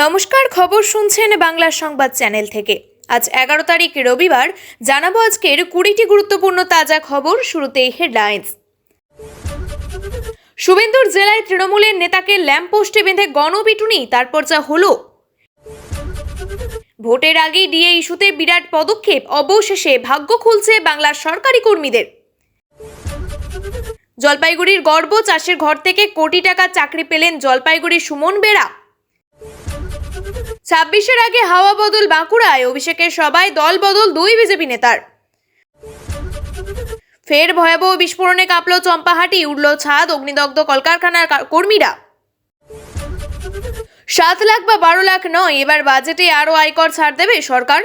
নমস্কার, খবর শুনছেন বাংলা সংবাদ চ্যানেল থেকে। আজ 11 তারিখ রবিবার। জানাবো আজকের 20টি গুরুত্বপূর্ণ তাজা খবর। শুরুতেই হেডলাইন্স। শুভেন্দুর জেলায় তৃণমূলের নেতাকে ল্যাম্পপোস্টে বেঁধে গণপিটুনি, তারপর যা হলো। ভোটের আগেই ডিএ ইস্যুতে বিরাট পদক্ষেপ, অবশেষে ভাগ্য খুলছে বাংলার সরকারি কর্মীদের। জলপাইগুড়ির গর্ব, চাষের ঘর থেকে কোটি টাকা চাকরি পেলেন জলপাইগুড়ির সুমন বেরা। 26-এর আগে হাওয়া বদল বাঁকুড়ায়, অভিষেকের সবাই দল বদল 2 বিজেপি নেতার। ফের ভয়াবহ বিস্ফোরণে কাঁপল চম্পাহাটি, উড়ল ছাদ, অগ্নিদগ্ধ কলকারখানার কর্মীরা। 7 লাখ বা 12 লাখ নয়, এবার বাজেটে আরো আয়কর ছাড় দেবে সরকার।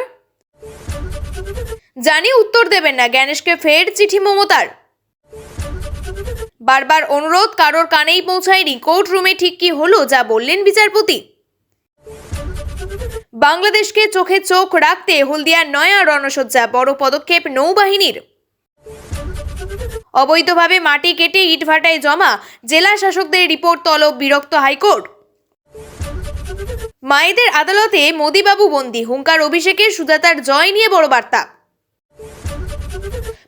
জানি উত্তর দেবেন না, জ্ঞানেশকে ফের চিঠি মমতার। বারবার অনুরোধ, কারোর কানেই পৌঁছায়নি, কোর্ট রুমে ঠিক কি হলো, যা বললেন বিচারপতি। বাংলাদেশকে চোখে চোখ রাখতে হলদিয়ার নয়া রণসজ্জা, বড় পদক্ষেপ নৌবাহিনীর। অবৈধভাবে মাটি কেটে ইটভাটায় জমা, জেলা শাসকদের রিপোর্ট তলব, বিরক্ত হাইকোর্ট। মায়েদের আদালতে মোদিবাবু বন্দী, হুঙ্কার অভিষেকের, সুজাতার জয় নিয়ে বড় বার্তা।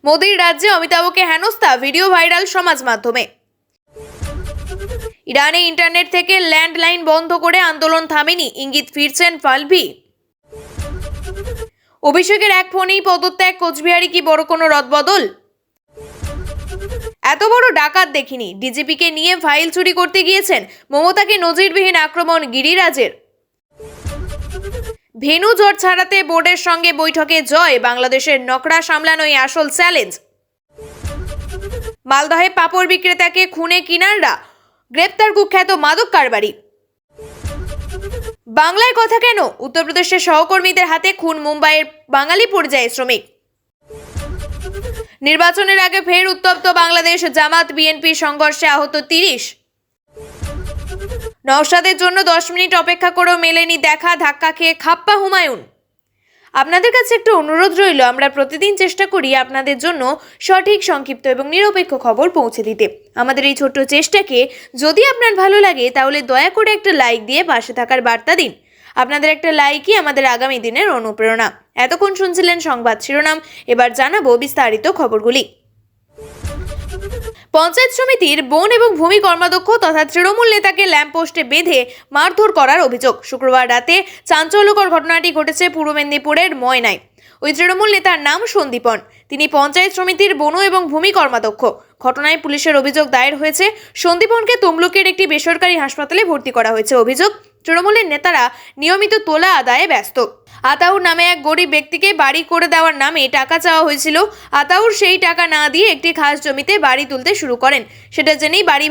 মোদির রাজ্যে অমিতাভকে হেনস্থা, ভিডিও ভাইরাল সমাজ মাধ্যমে। ইরানে ইন্টারনেট থেকে ল্যান্ডলাইন বন্ধ করে আন্দোলন থামেনি, ইঙ্গিত ফিরছেন ফালভি। অভিষেকের এক ফোনেই পদত্যাগ, কোচবিহারি কি বড় কোনো রদবদল? এত বড় ডাকাত দেখিনি, ডিজিপিকে নিয়ে ফাইল চুরি করতে গিয়েছেন, মমতাকে নজিরবিহীন আক্রমণ গিরিরাজের। ভেনু জট ছাড়াতে বোর্ডের সঙ্গে বৈঠকে জয়, বাংলাদেশের নকরা সামলানোই আসল চ্যালেঞ্জ। মালদহে পাপড় বিক্রেতাকে খুনে কিনাররা, গ্রেপ্তার কুখ্যাত মাদক কারবারি। বাংলায় কথা কেন, উত্তরপ্রদেশের সহকর্মীদের হাতে খুন মুম্বাইয়ের বাঙালি পরিযায়ী শ্রমিক। নির্বাচনের আগে ফের উত্তপ্ত বাংলাদেশ, জামাত বিএনপি সংঘর্ষে আহত 30। নওশাদের জন্য 10 মিনিট অপেক্ষা করেও মেলেনি দেখা, ধাক্কা খেয়ে খাপ্পা হুমায়ুন। আপনাদের কাছে একটু অনুরোধ রইল, আমরা প্রতিদিন চেষ্টা করি আপনাদের জন্য সঠিক, সংক্ষিপ্ত এবং নিরপেক্ষ খবর পৌঁছে দিতে। আমাদের এই ছোট্ট চেষ্টাকে যদি আপনার ভালো লাগে তাহলে দয়া করে একটা লাইক দিয়ে পাশে থাকার বার্তা দিন। আপনাদের একটা লাইকই আমাদের আগামী দিনের অনুপ্রেরণা। এতক্ষণ শুনছিলেন সংবাদ শিরোনাম, এবার জানাবো বিস্তারিত খবরগুলি। পঞ্চায়েত সমিতির বন এবং ভূমি কর্মাধ্যক্ষ তথা তৃণমূল নেতাকে ল্যাম্পপোস্টে বেঁধে মারধর করার অভিযোগ। শুক্রবার রাতে চাঞ্চল্যকর ঘটনাটি ঘটেছে পূর্ব মেদিনীপুরের ময়নায়। ওই তৃণমূল নেতার নাম সন্দীপন, তিনি পঞ্চায়েত সমিতির বন এবং ভূমি কর্মাধ্যক্ষ। ঘটনায় পুলিশের অভিযোগ দায়ের হয়েছে। সন্দীপনকে তমলুকের একটি বেসরকারি হাসপাতালে ভর্তি করা হয়েছে। অভিযোগ, তৃণমূলের নেতারা নিয়মিত তোলা আদায়ে ব্যস্ত। আতাউর নামে এক গরিব ব্যক্তিকে বাড়ি করে দেওয়ার নামে টাকা চাওয়া হয়েছিল। আতাউর সেই টাকা না দিয়ে একটি খাস জমিতে বাড়ি তুলতে শুরু করেন। সেটা জেনেই বাড়ি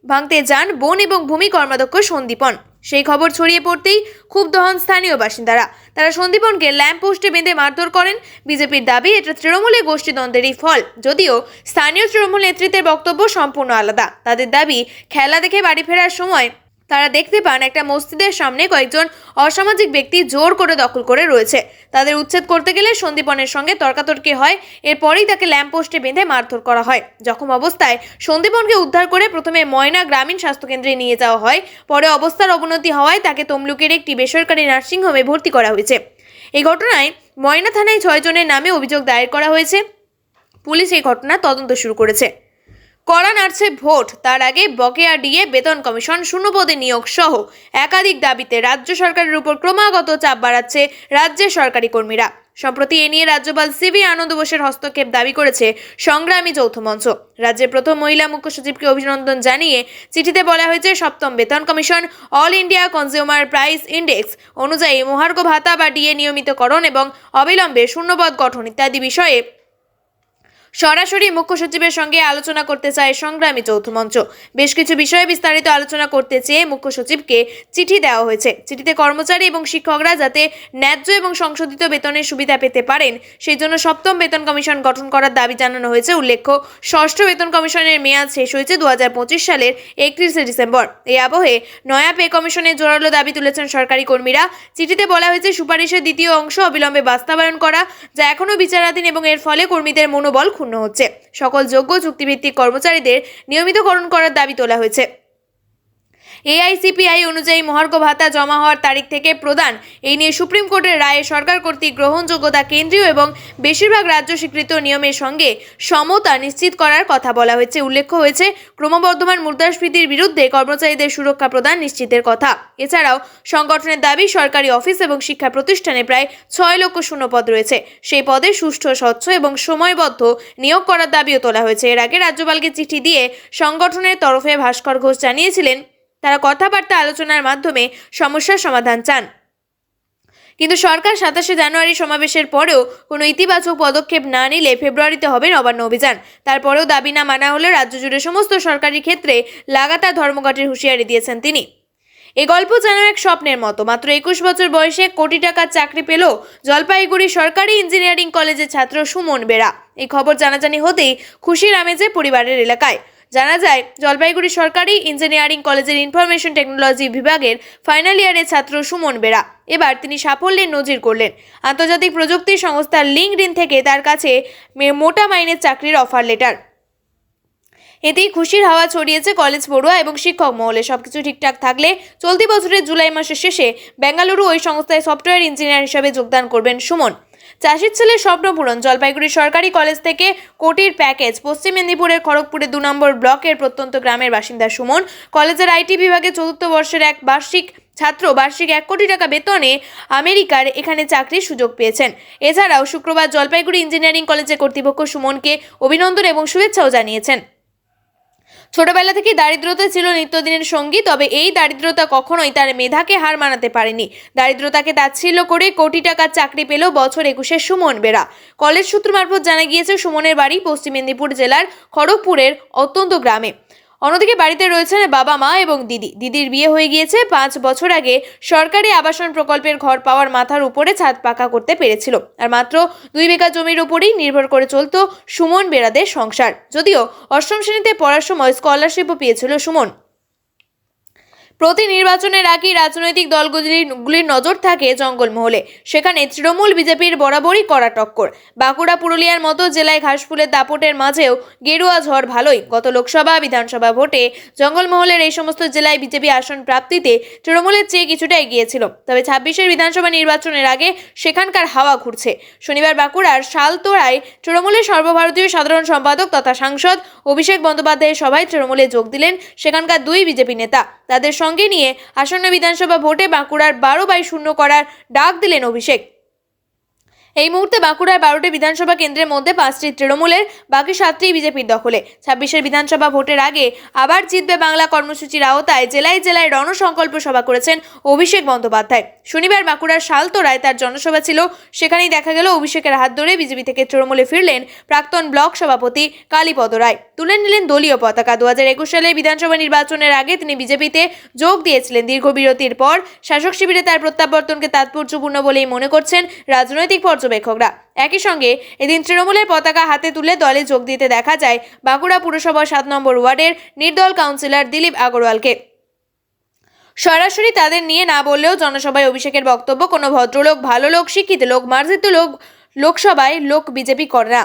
ভাঙতে যান বন এবং ভূমি কর্মাধ্যক্ষ সন্দীপন। সেই খবর ছড়িয়ে পড়তেই ক্ষুব্ধ হন স্থানীয় বাসিন্দারা। তারা সন্দীপনকে ল্যাম্পপোস্টে বেঁধে মারধর করেন। বিজেপির দাবি এটা তৃণমূলের গোষ্ঠীদ্বন্দ্বেরই ফল, যদিও স্থানীয় তৃণমূল নেতৃত্বের বক্তব্য সম্পূর্ণ আলাদা। তাদের দাবি, খেলা দেখে বাড়ি ফেরার সময় তারা দেখতে পান একটা মসজিদের সামনে কয়েকজন অসামাজিক ব্যক্তি জোর করে দখল করে রয়েছে। তাদের উচ্ছেদ করতে গেলে সন্দীপনের সঙ্গে তর্কাতর্কি হয়। এরপরেই তাকে ল্যাম্পপোস্টে বেঁধে মারধর করা হয়। জখম অবস্থায় সন্দীপনকে উদ্ধার করে প্রথমে ময়না গ্রামীণ স্বাস্থ্যকেন্দ্রে নিয়ে যাওয়া হয়। পরে অবস্থার অবনতি হওয়ায় তাকে তমলুকের একটি বেসরকারি নার্সিংহোমে ভর্তি করা হয়েছে। এই ঘটনায় ময়না থানায় 6 জনের নামে অভিযোগ দায়ের করা হয়েছে। পুলিশ এই ঘটনার তদন্ত শুরু করেছে। কড়া নাড়ছে ভোট, তার আগে বকেয়া ডিএ, বেতন কমিশন, শূন্যপদে নিয়োগ সহ একাধিক দাবিতে রাজ্য সরকারের উপর ক্রমাগত চাপ বাড়াচ্ছে রাজ্যের সরকারি কর্মীরা। সম্প্রতি এ নিয়ে রাজ্যপাল সিভি আনন্দ বোসের হস্তক্ষেপ দাবি করেছে সংগ্রামী যৌথ মঞ্চ। রাজ্যের প্রথম মহিলা মুখ্য সচিবকে অভিনন্দন জানিয়ে চিঠিতে বলা হয়েছে, 7ম বেতন commission, all India consumer price index অনুযায়ী মহার্ঘ ভাতা বা ডিএ নিয়মিতকরণ এবং অবিলম্বে শূন্যপদ গঠন ইত্যাদি বিষয়ে সরাসরি মুখ্য সচিবের সঙ্গে আলোচনা করতে চায় সংগ্রামী যৌথ মঞ্চ। বেশ কিছু বিষয়ে বিস্তারিত আলোচনা করতে চেয়ে মুখ্য সচিবকে চিঠি দেওয়া হয়েছে। চিঠিতে কর্মচারী এবং শিক্ষকরা যাতে ন্যায্য এবং সংশোধিত বেতনের সুবিধা পেতে পারেন সেই জন্য 7ম বেতন কমিশন গঠন করার দাবি জানানো হয়েছে। উল্লেখ্য, 6ষ্ঠ বেতন কমিশনের মেয়াদ শেষ হয়েছে 2025 সালের 31শে ডিসেম্বর। এই আবহে নয়া পে কমিশনের জোরালো দাবি তুলেছেন সরকারি কর্মীরা। চিঠিতে বলা হয়েছে, সুপারিশের দ্বিতীয় অংশ অবিলম্বে বাস্তবায়ন করা, যা এখনও বিচারাধীন এবং এর ফলে কর্মীদের মনোবল ক্ষুণ্ণ হচ্ছে। সকল যোগ্য চুক্তিভিত্তিক কর্মচারীদের নিয়মিতকরণ করার দাবি তোলা হয়েছে। এআইসিপিআই অনুযায়ী মহার্ঘ ভাতা জমা হওয়ার তারিখ থেকে প্রদান এই নিয়ে সুপ্রিম কোর্টের রায়ে সরকার কর্তৃক গ্রহণযোগ্যতা কেন্দ্রীয় এবং বেশিরভাগ রাজ্য স্বীকৃত নিয়মের সঙ্গে সমতা নিশ্চিত করার কথা বলা হয়েছে। উল্লেখ্য হয়েছে ক্রমবর্ধমান মুদ্রাস্ফীতির বিরুদ্ধে কর্মচারীদের সুরক্ষা প্রদান নিশ্চিতের কথা। এছাড়াও সংগঠনের দাবি সরকারি অফিস এবং শিক্ষা প্রতিষ্ঠানে প্রায় 6 লক্ষ শূন্যপদ রয়েছে, সেই পদে সুষ্ঠু, স্বচ্ছ এবং সময়বদ্ধ নিয়োগ করার দাবিও তোলা হয়েছে। এর আগে রাজ্যপালকে চিঠি দিয়ে সংগঠনের তরফে ভাস্কর ঘোষ জানিয়েছিলেন তারা কথাবার্তা আলোচনার মাধ্যমে সমস্যার সমাধান চান। কিন্তু সরকার 27শে জানুয়ারি সমাবেশের পরেও কোনো ইতিবাচক পদক্ষেপ না নিলে ফেব্রুয়ারিতে হবে নবান্ন অভিযান। তারপরেও দাবি না মানা হলে রাজ্য জুড়ে সমস্ত সরকারি ক্ষেত্রে লাগাতার ধর্মঘটের হুঁশিয়ারি দিয়েছেন তিনি। এই গল্প যেন এক স্বপ্নের মতো। মাত্র 21 বছর বয়সে কোটি টাকার চাকরি পেল জলপাইগুড়ি সরকারি ইঞ্জিনিয়ারিং কলেজের ছাত্র সুমন বেরা। এই খবর জানাজানি হতেই খুশির আমেজে পরিবারের এলাকায়। জানা যায় জলপাইগুড়ি সরকারি ইঞ্জিনিয়ারিং কলেজের ইনফরমেশন টেকনোলজি বিভাগের ফাইনাল ইয়ারের ছাত্র সুমন বেরা এবার তিনি সাফল্যের নজির করলেন। আন্তর্জাতিক প্রযুক্তি সংস্থা লিঙ্কডইন থেকে তার কাছে মোটা মাইনের চাকরির অফার লেটার। এতেই খুশির হাওয়া ছড়িয়েছে কলেজ পড়ুয়া এবং শিক্ষক মহলে। সবকিছু ঠিকঠাক থাকলে চলতি বছরের জুলাই মাসের শেষে বেঙ্গালুরু ওই সংস্থায় সফটওয়্যার ইঞ্জিনিয়ার হিসেবে যোগদান করবেন সুমন। চাষির ছেলের স্বপ্ন পূরণ। জলপাইগুড়ি সরকারি কলেজ থেকে কোটির প্যাকেজ। পশ্চিম মেদিনীপুরের খড়গপুরের 2 নম্বর ব্লকের প্রত্যন্ত গ্রামের বাসিন্দা সুমন কলেজের আইটি বিভাগে 4th বর্ষের এক বার্ষিক ছাত্র বার্ষিক 1 কোটি টাকা বেতনে আমেরিকার এখানে চাকরির সুযোগ পেয়েছেন। এছাড়াও শুক্রবার জলপাইগুড়ি ইঞ্জিনিয়ারিং কলেজের কর্তৃপক্ষ সুমনকে অভিনন্দন এবং শুভেচ্ছাও জানিয়েছেন। ছোটবেলা থেকে দারিদ্রতা ছিল নিত্যদিনের সঙ্গী, তবে এই দারিদ্রতা কখনোই তার মেধাকে হার মানাতে পারেনি। দারিদ্রতাকে তাচ্ছিল্য করে কোটি টাকার চাকরি পেল বছর 21-এ সুমন বেরা। কলেজ সূত্র মারফত জানা গিয়েছে সুমনের বাড়ি পশ্চিম মেদিনীপুর জেলার খড়গপুরের অত্যন্ত গ্রামে। অন্যদিকে বাড়িতে রয়েছেন বাবা, মা এবং দিদির বিয়ে হয়ে গিয়েছে 5 বছর আগে। সরকারি আবাসন প্রকল্পের ঘর পাওয়ার মাথার উপরে ছাদ পাকা করতে পেরেছিল। আর মাত্র 2 বিঘা জমির উপরেই নির্ভর করে চলত সুমন বেরাদের সংসার। যদিও 8ম শ্রেণীতে পড়ার সময় স্কলারশিপও পেয়েছিল সুমন। প্রতি নির্বাচনের আগেই রাজনৈতিক দলগুলির নজর থাকে জঙ্গলমহলে। সেখানে তৃণমূল বিজেপির বরাবরই কড়া টক্কর। বাঁকুড়া, পুরুলিয়ার মতো জেলায় ঘাসফুলের দাপটের মাঝেও গেরুয়া ঝড় ভালোই। গত লোকসভা, বিধানসভা ভোটে জঙ্গলমহলের এই সমস্ত জেলায় বিজেপি আসন প্রাপ্তিতে তৃণমূলের চেয়ে কিছুটা এগিয়েছিল। তবে 26-এর বিধানসভা নির্বাচনের আগে সেখানকার হাওয়া ঘুরছে। শনিবার বাঁকুড়ার শালতোড়ায় তৃণমূলের সর্বভারতীয় সাধারণ সম্পাদক তথা সাংসদ অভিষেক বন্দ্যোপাধ্যায়ের সভায় তৃণমূলে যোগ দিলেন সেখানকার 2 বিজেপি নেতা। তাদের সঙ্গে নিয়ে আসন্ন বিধানসভা ভোটে বাঁকুড়ার 12/0 করার ডাক দিলেন অভিষেক। এই মুহূর্তে বাঁকুড়ার 12টি বিধানসভা কেন্দ্রের মধ্যে 5টি তৃণমূলের, বাকি 7টি বিজেপির দখলে। 26-এর বিধানসভা ভোটের আগে আবার জিতবে বাংলা কর্মসূচির আওতায় জেলায় জেলায় রণসংকল্প সভা করেছেন অভিষেক বন্দ্যোপাধ্যায়। শনিবার বাঁকুড়ার শালতোড়ায় তার জনসভা ছিল। সেখানেই দেখা গেল অভিষেকের হাত ধরে বিজেপি থেকে তৃণমূলে ফিরলেন প্রাক্তন ব্লক সভাপতি কালীপদ রায়। তুলে নিলেন দলীয় পতাকা। 2021 সালের বিধানসভা নির্বাচনের আগে তিনি বিজেপিতে যোগ দিয়েছিলেন। দীর্ঘ বিরতির পর শাসক শিবিরে তার প্রত্যাবর্তনকে তাৎপর্যপূর্ণ বলেই মনে করছেন রাজনৈতিক পর্যবেক্ষকরা। একই সঙ্গে এদিন তৃণমূলের পতাকা হাতে তুলে দলে যোগ দিতে দেখা যায় বাঁকুড়া পুরসভার 7 নম্বর ওয়ার্ডের নির্দল কাউন্সিলর দিলীপ আগরওয়ালকে। সরাসরি তাদের নিয়ে না বললেও জনসভায় অভিষেকের বক্তব্য, কোনো ভদ্রলোক, ভালো লোক, শিক্ষিত লোক, মার্জিত লোক লোকসভায় লোক বিজেপি করে না।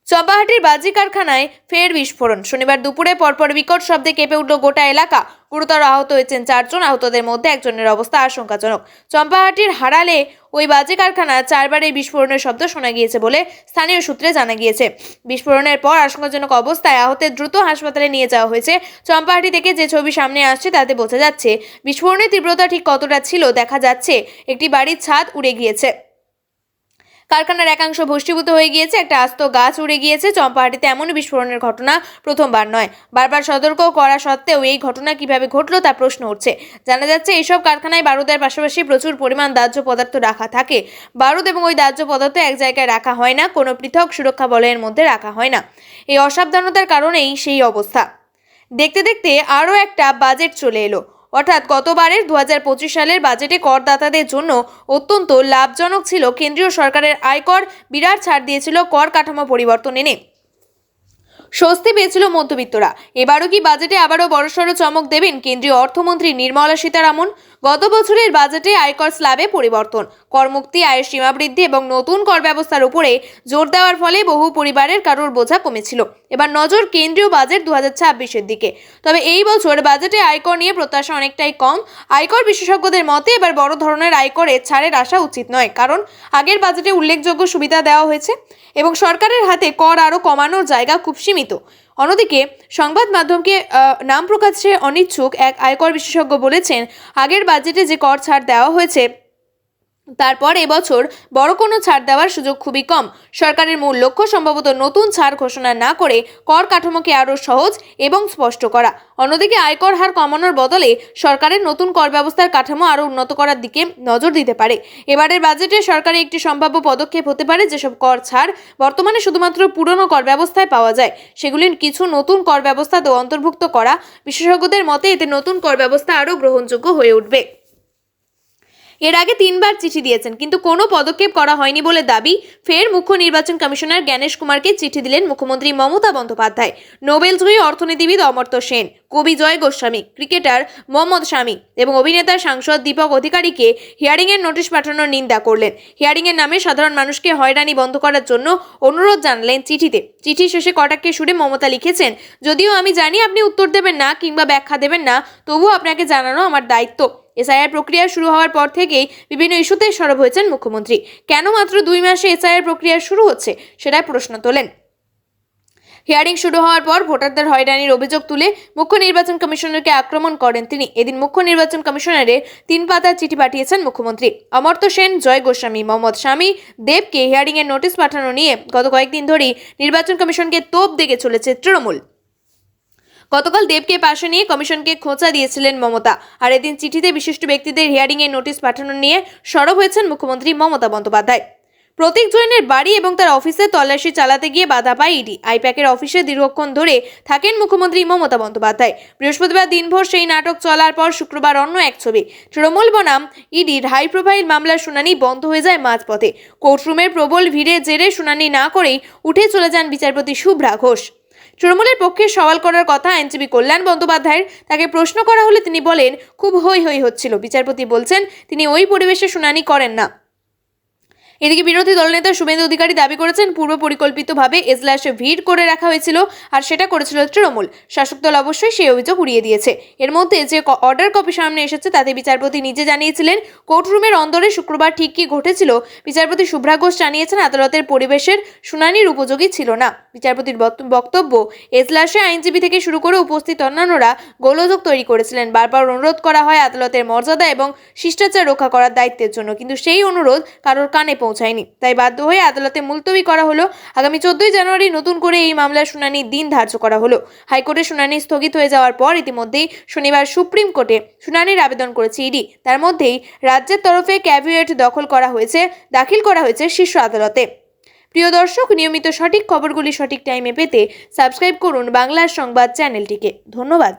চম্পাহাটির বাজি কারখানায় ফের বিস্ফোরণ। শনিবার দুপুরে পরপর বিকট শব্দে কেঁপে উঠল গোটা এলাকা। গুরুতর আহত হয়েছেন 4 জন। আহতদের মধ্যে একজনের অবস্থা আশঙ্কাজনক। চম্পাহাটির হারালে ওই বাজি কারখানায় 4বার এই বিস্ফোরণের শব্দ শোনা গিয়েছে বলে স্থানীয় সূত্রে জানা গিয়েছে। বিস্ফোরণের পর আশঙ্কাজনক অবস্থায় আহতদের দ্রুত হাসপাতালে নিয়ে যাওয়া হয়েছে। চম্পাহাটি থেকে যে ছবি সামনে আসছে তাতে বোঝা যাচ্ছে বিস্ফোরণের তীব্রতা ঠিক কতটা ছিল। দেখা যাচ্ছে একটি বাড়ির ছাদ উড়ে গিয়েছে, কারখানার একাংশ ভস্মীভূত হয়ে গিয়েছে, একটা আস্ত গাছ উড়ে গিয়েছে। চম্পাহাটিতে এমন বিস্ফোরণের ঘটনা প্রথমবার নয়। বারবার সতর্ক করা সত্ত্বেও এই ঘটনা কিভাবে ঘটলো তা প্রশ্ন উঠছে। জানা যাচ্ছে এইসব কারখানায় বারুদের পাশাপাশি প্রচুর পরিমাণ দাহ্য পদার্থ রাখা থাকে। বারুদ এবং ওই দাহ্য পদার্থ এক জায়গায় রাখা হয় না, কোনো পৃথক সুরক্ষা বলয়ের মধ্যে রাখা হয় না। এই অসাবধানতার কারণেই সেই অবস্থা। দেখতে দেখতে আরও একটা বাজেট চলে এলো। অর্থাৎ গতবারের 2025 সালের বাজেটে করদাতাদের জন্য অত্যন্ত লাভজনক ছিল কেন্দ্রীয় সরকারের আয়কর। বিরাট ছাড় দিয়েছিল কর কাঠামো পরিবর্তন এনে। স্বস্তি পেয়েছিল মধ্যবিত্তরা। এবারও কি বাজেটে আবারও বড়সড় চমক দেবেন কেন্দ্রীয় অর্থমন্ত্রী নির্মলা সীতারামন? গত বছরের বাজেটে আয়কর স্ল্যাবে পরিবর্তন, করমুক্তি, আয়ের সীমা বৃদ্ধি এবং নতুন কর ব্যবস্থার উপরে জোর দেওয়ার ফলে বহু পরিবারের কারোর বোঝা কমেছিল। এবার নজর কেন্দ্রীয় বাজেট 2026-এর দিকে। তবে এই বছর বাজেটে আয়কর নিয়ে প্রত্যাশা অনেকটাই কম। আয়কর বিশেষজ্ঞদের মতে এবার বড় ধরনের আয়করের ছাড়ের আশা উচিত নয়, কারণ আগের বাজেটে উল্লেখযোগ্য সুবিধা দেওয়া হয়েছে এবং সরকারের হাতে কর আরও কমানোর জায়গা খুব সীমিত। অন্যদিকে সংবাদ মাধ্যমকে নাম প্রকাশে অনিচ্ছুক এক আয়কর বিশেষজ্ঞ বলেছেন, আগের বাজেটে যে কর ছাড় দেওয়া হয়েছে তারপর এবছর বড় কোনো ছাড় দেওয়ার সুযোগ খুবই কম। সরকারের মূল লক্ষ্য সম্ভবত নতুন ছাড় ঘোষণা না করে কর কাঠামোকে আরও সহজ এবং স্পষ্ট করা। অন্যদিকে আয়কর হার কমানোর বদলে সরকারের নতুন কর ব্যবস্থার কাঠামো আরও উন্নত করার দিকে নজর দিতে পারে। এবারের বাজেটে সরকারের একটি সম্ভাব্য পদক্ষেপ হতে পারে যেসব কর ছাড় বর্তমানে শুধুমাত্র পুরনো কর ব্যবস্থায় পাওয়া যায় সেগুলির কিছু নতুন কর ব্যবস্থাতেও অন্তর্ভুক্ত করা। বিশেষজ্ঞদের মতে এতে নতুন কর ব্যবস্থা আরও গ্রহণযোগ্য হয়ে উঠবে। এর আগে 3বার চিঠি দিয়েছেন কিন্তু কোনো পদক্ষেপ করা হয়নি বলে দাবি। ফের মুখ্য নির্বাচন কমিশনার জ্ঞানেশ কুমারকে চিঠি দিলেন মুখ্যমন্ত্রী মমতা বন্দ্যোপাধ্যায়। নোবেলজয়ী অর্থনীতিবিদ অমর্ত্য সেন, কবি জয় গোস্বামী, ক্রিকেটার মোহাম্মদ শামি এবং অভিনেতা সাংসদ দীপক অধিকারীকে হিয়ারিংয়ের নোটিশ পাঠানোর নিন্দা করলেন। হিয়ারিংয়ের নামে সাধারণ মানুষকে হয়রানি বন্ধ করার জন্য অনুরোধ জানালেন চিঠিতে। চিঠি শেষে কটাক্ষে সুরে মমতা লিখেছেন, যদিও আমি জানি আপনি উত্তর দেবেন না কিংবা ব্যাখ্যা দেবেন না, তবুও আপনাকে জানানো আমার দায়িত্ব। এসআইআর প্রক্রিয়া শুরু হওয়ার পর থেকেই বিভিন্ন ইস্যুতে সরব হয়েছেন মুখ্যমন্ত্রী। কেন মাত্র 2 মাসে এসআইআর প্রক্রিয়া শুরু হচ্ছে সেটাই প্রশ্ন তোলেন। হিয়ারিং শুরু হওয়ার পর ভোটারদের হয়রানির অভিযোগ তুলে মুখ্য নির্বাচন কমিশনারকে আক্রমণ করেন তিনি। এদিন মুখ্য নির্বাচন কমিশনারের 3 পাতার চিঠি পাঠিয়েছেন মুখ্যমন্ত্রী। অমর্ত্য সেন, জয় গোস্বামী, মোহাম্মদ শামি, দেবকে হিয়ারিংয়ের নোটিশ পাঠানো নিয়ে গত কয়েকদিন ধরেই নির্বাচন কমিশনকে তোপ দেখে চলেছে তৃণমূল। গতকাল দেবকে পাশে নিয়ে কমিশনকে খোঁচা দিয়েছিলেন মমতা। আর এদিন চিঠিতে বিশিষ্ট ব্যক্তিদের হিয়ারিংয়ের নোটিশ পাঠানো নিয়ে সরব হয়েছেন মুখ্যমন্ত্রী মমতা বন্দ্যোপাধ্যায়। প্রতীক জৈনের বাড়ি এবং তার অফিসে তল্লাশি চালাতে গিয়ে বাধা পায় ইডি। আইপ্যাকের অফিসে দীর্ঘক্ষণ ধরে থাকেন মুখ্যমন্ত্রী মমতা বন্দ্যোপাধ্যায়। বৃহস্পতিবার দিনভর সেই নাটক চলার পর শুক্রবার অন্য এক ছবি। তৃণমূল বনাম ইডির হাই প্রোফাইল মামলার শুনানি বন্ধ হয়ে যায় মাঝপথে। কোর্টরুমের প্রবল ভিড়ের জেরে শুনানি না করেই উঠে চলে যান বিচারপতি শুভ্রা ঘোষ। তৃণমূলের পক্ষে সওয়াল করার কথা আইনজীবী কল্যাণ বন্দ্যোপাধ্যায়ের। তাকে প্রশ্ন করা হলে তিনি বলেন, খুব হই হই হচ্ছিল। বিচারপতি বলছেন তিনি ওই পরিবেশে শুনানি করেন না। এদিকে বিরোধী দলনেতা শুভেন্দু অধিকারী দাবি করেছেন পূর্ব পরিকল্পিতভাবে এজলাসে ভিড় করে রাখা হয়েছিল আর সেটা করেছিল তৃণমূল। শাসক দল অবশ্যই সেই অভিযোগ উড়িয়ে দিয়েছে। এর মধ্যে যে অর্ডার কপি সামনে এসেছে তাতে বিচারপতি নিজে জানিয়েছিলেন কোর্টরুমের অন্দরে শুক্রবার ঠিক কি ঘটেছিল। বিচারপতি শুভ্রা ঘোষ জানিয়েছেন আদালতের পরিবেশের শুনানির উপযোগী ছিল না। বিচারপতির বক্তব্য, এজলাসে আইনজীবী থেকে শুরু করে উপস্থিত অন্যান্যরা গোলযোগ তৈরি করেছিলেন। বারবার অনুরোধ করা হয় আদালতের মর্যাদা এবং শিষ্টাচার রক্ষা করার দায়িত্বের জন্য, কিন্তু সেই অনুরোধ কারোর কানে পৌঁছায়নি। তাই বাধ্য হয়ে আদালতে মুলতবি করা হলো। আগামী 14 জানুয়ারি নতুন করে এই মামলার শুনানির দিন ধার্য করা হলো। হাইকোর্টে শুনানি স্থগিত হয়ে যাওয়ার পর ইতিমধ্যেই শনিবার সুপ্রিম কোর্টে শুনানির আবেদন করেছে ইডি। তার মধ্যেই রাজ্যের তরফে ক্যাভিয়েট দাখিল করা হয়েছে শীর্ষ আদালতে। প্রিয় দর্শক, নিয়মিত সঠিক খবরগুলি সঠিক টাইমে পেতে সাবস্ক্রাইব করুন বাংলার সংবাদ চ্যানেলটিকে। ধন্যবাদ।